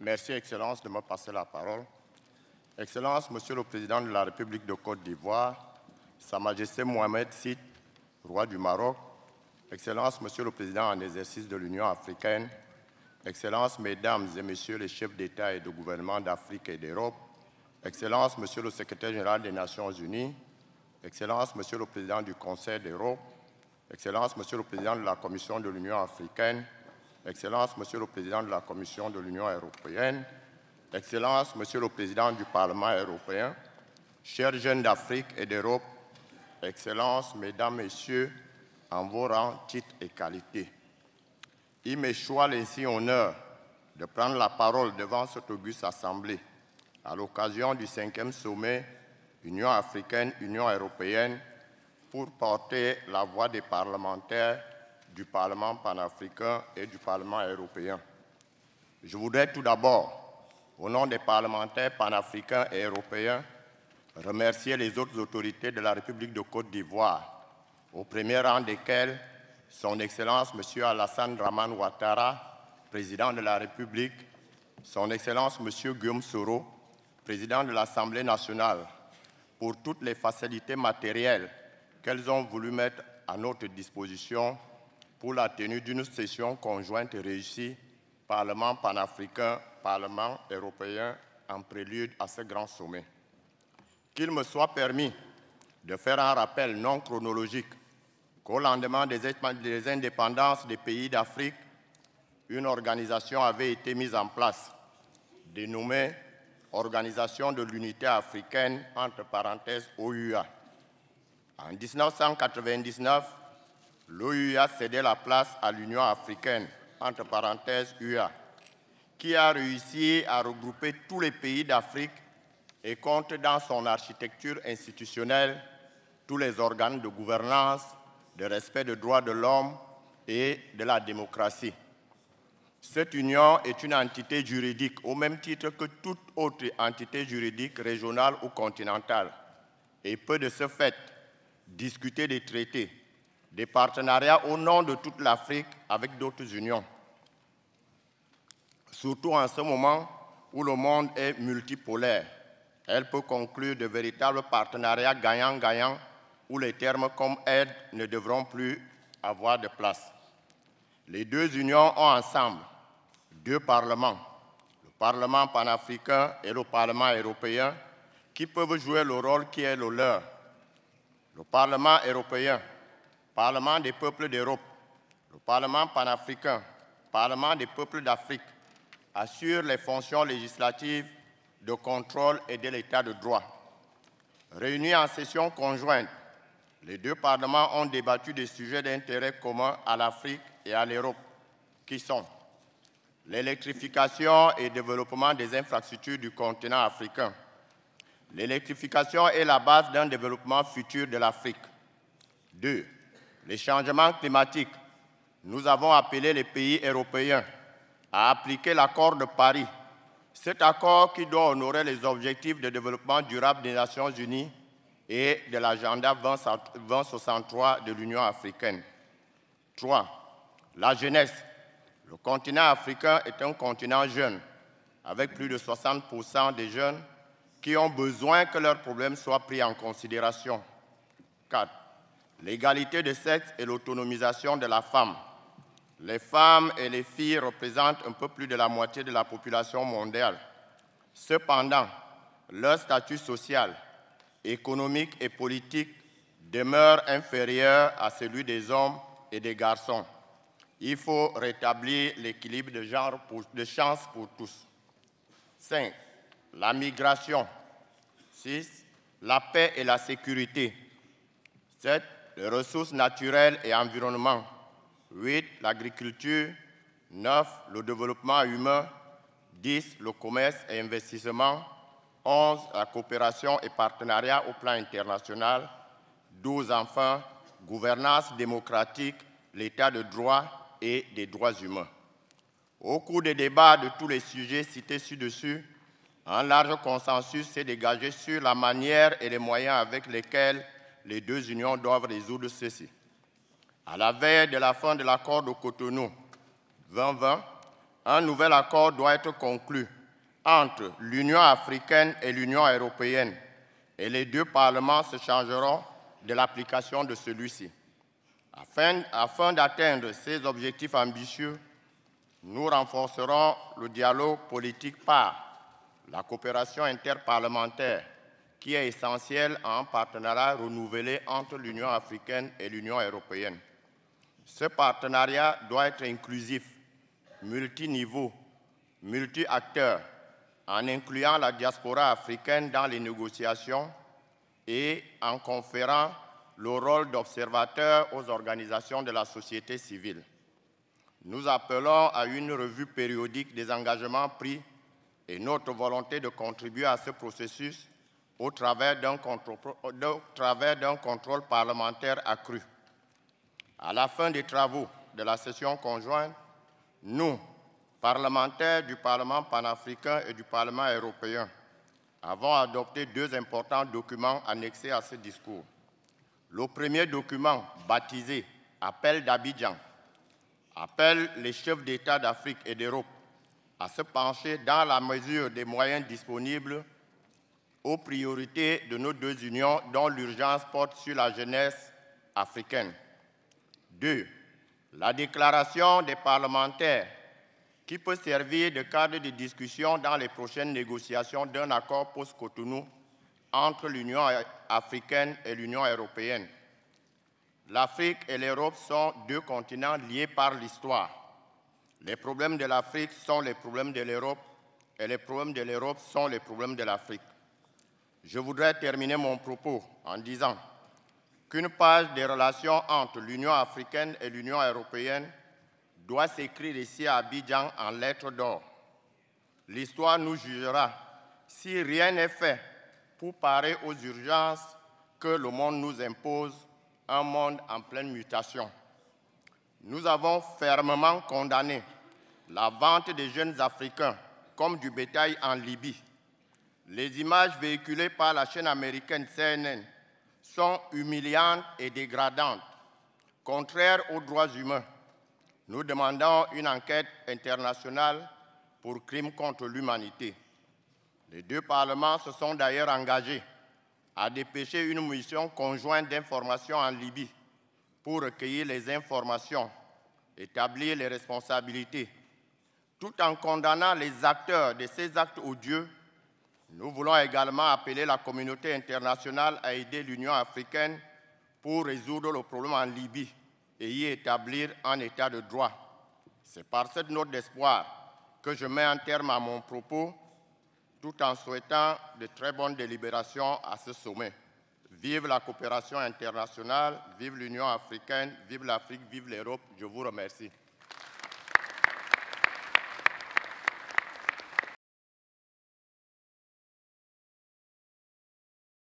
Merci, Excellence, de me passer la parole. Excellence, Monsieur le Président de la République de Côte d'Ivoire, Sa Majesté Mohamed VI, roi du Maroc, Excellence, Monsieur le Président en exercice de l'Union africaine, Excellence, Mesdames et Messieurs les chefs d'État et de gouvernement d'Afrique et d'Europe, Excellence, Monsieur le Secrétaire général des Nations Unies, Excellence, Monsieur le Président du Conseil d'Europe, Excellence, Monsieur le Président de la Commission de l'Union africaine, Excellence, Monsieur le Président de la Commission de l'Union européenne, Excellence, Monsieur le Président du Parlement européen, chers jeunes d'Afrique et d'Europe, Excellences, Mesdames, Messieurs, en vos rangs, titres et qualités. Il me choisit ainsi honneur de prendre la parole devant cette auguste assemblée à l'occasion du 5e sommet Union africaine-Union européenne pour porter la voix des parlementaires du Parlement panafricain et du Parlement européen. Je voudrais tout d'abord, au nom des parlementaires panafricains et européens, remercier les autres autorités de la République de Côte d'Ivoire, au premier rang desquelles Son Excellence M. Alassane Dramane Ouattara, président de la République, Son Excellence M. Guillaume Soro, président de l'Assemblée nationale, pour toutes les facilités matérielles qu'elles ont voulu mettre à notre disposition pour la tenue d'une session conjointe réussie, Parlement panafricain, Parlement européen, en prélude à ce grand sommet. Qu'il me soit permis de faire un rappel non chronologique qu'au lendemain des indépendances des pays d'Afrique, une organisation avait été mise en place, dénommée Organisation de l'Unité africaine, entre parenthèses OUA. En 1999, l'OUA cédait la place à l'Union africaine, entre parenthèses UA, qui a réussi à regrouper tous les pays d'Afrique et compte dans son architecture institutionnelle tous les organes de gouvernance, de respect des droits de l'homme et de la démocratie. Cette union est une entité juridique au même titre que toute autre entité juridique régionale ou continentale et peut de ce fait discuter des traités, des partenariats au nom de toute l'Afrique avec d'autres unions. Surtout en ce moment où le monde est multipolaire, elle peut conclure de véritables partenariats gagnant-gagnant où les termes comme aide ne devront plus avoir de place. Les deux unions ont ensemble deux parlements, le Parlement panafricain et le Parlement européen, qui peuvent jouer le rôle qui est le leur. Le Parlement européen, Parlement des peuples d'Europe, le Parlement panafricain, Parlement des peuples d'Afrique, assure les fonctions législatives de contrôle et de l'état de droit. Réunis en session conjointe, les deux parlements ont débattu des sujets d'intérêt commun à l'Afrique et à l'Europe, qui sont l'électrification et le développement des infrastructures du continent africain. L'électrification est la base d'un développement futur de l'Afrique. 2. Les changements climatiques. Nous avons appelé les pays européens à appliquer l'accord de Paris. Cet accord qui doit honorer les objectifs de développement durable des Nations Unies et de l'agenda 2063 de l'Union africaine. 3. La jeunesse. Le continent africain est un continent jeune, avec plus de 60% des jeunes qui ont besoin que leurs problèmes soient pris en considération. 4. L'égalité des sexes et l'autonomisation de la femme. Les femmes et les filles représentent un peu plus de la moitié de la population mondiale. Cependant, leur statut social, économique et politique demeure inférieur à celui des hommes et des garçons. Il faut rétablir l'équilibre de chances pour tous. 5. La migration. 6. La paix et la sécurité. 7. Les ressources naturelles et environnement. 8. L'agriculture. 9. Le développement humain. 10. Le commerce et investissement. 11. La coopération et partenariat au plan international. 12. Enfin, gouvernance démocratique, l'état de droit et des droits humains. Au cours des débats de tous les sujets cités ci-dessus, un large consensus s'est dégagé sur la manière et les moyens avec lesquels les deux unions doivent résoudre ceci. À la veille de la fin de l'accord de Cotonou 2020, un nouvel accord doit être conclu entre l'Union africaine et l'Union européenne, et les deux parlements se chargeront de l'application de celui-ci. Afin d'atteindre ces objectifs ambitieux, nous renforcerons le dialogue politique par la coopération interparlementaire, qui est essentielle à un partenariat renouvelé entre l'Union africaine et l'Union européenne. Ce partenariat doit être inclusif, multiniveau, multi-acteurs, en incluant la diaspora africaine dans les négociations et en conférant le rôle d'observateur aux organisations de la société civile. Nous appelons à une revue périodique des engagements pris et notre volonté de contribuer à ce processus au travers d'un contrôle parlementaire accru. À la fin des travaux de la session conjointe, nous, parlementaires du Parlement panafricain et du Parlement européen, avons adopté deux importants documents annexés à ce discours. Le premier document, baptisé « Appel d'Abidjan », appelle les chefs d'État d'Afrique et d'Europe à se pencher dans la mesure des moyens disponibles aux priorités de nos deux unions dont l'urgence porte sur la jeunesse africaine. 2. La déclaration des parlementaires qui peut servir de cadre de discussion dans les prochaines négociations d'un accord post-Cotonou entre l'Union africaine et l'Union européenne. L'Afrique et l'Europe sont deux continents liés par l'histoire. Les problèmes de l'Afrique sont les problèmes de l'Europe et les problèmes de l'Europe sont les problèmes de l'Afrique. Je voudrais terminer mon propos en disant qu'une page des relations entre l'Union africaine et l'Union européenne doit s'écrire ici à Abidjan en lettres d'or. L'histoire nous jugera si rien n'est fait pour parer aux urgences que le monde nous impose, un monde en pleine mutation. Nous avons fermement condamné la vente des jeunes Africains comme du bétail en Libye. Les images véhiculées par la chaîne américaine CNN sont humiliantes et dégradantes, contraires aux droits humains. Nous demandons une enquête internationale pour crimes contre l'humanité. Les deux parlements se sont d'ailleurs engagés à dépêcher une mission conjointe d'information en Libye pour recueillir les informations, établir les responsabilités. Tout en condamnant les acteurs de ces actes odieux, nous voulons également appeler la communauté internationale à aider l'Union africaine pour résoudre le problème en Libye et y établir un état de droit. C'est par cette note d'espoir que je mets un terme à mon propos, tout en souhaitant de très bonnes délibérations à ce sommet. Vive la coopération internationale, vive l'Union africaine, vive l'Afrique, vive l'Europe. Je vous remercie.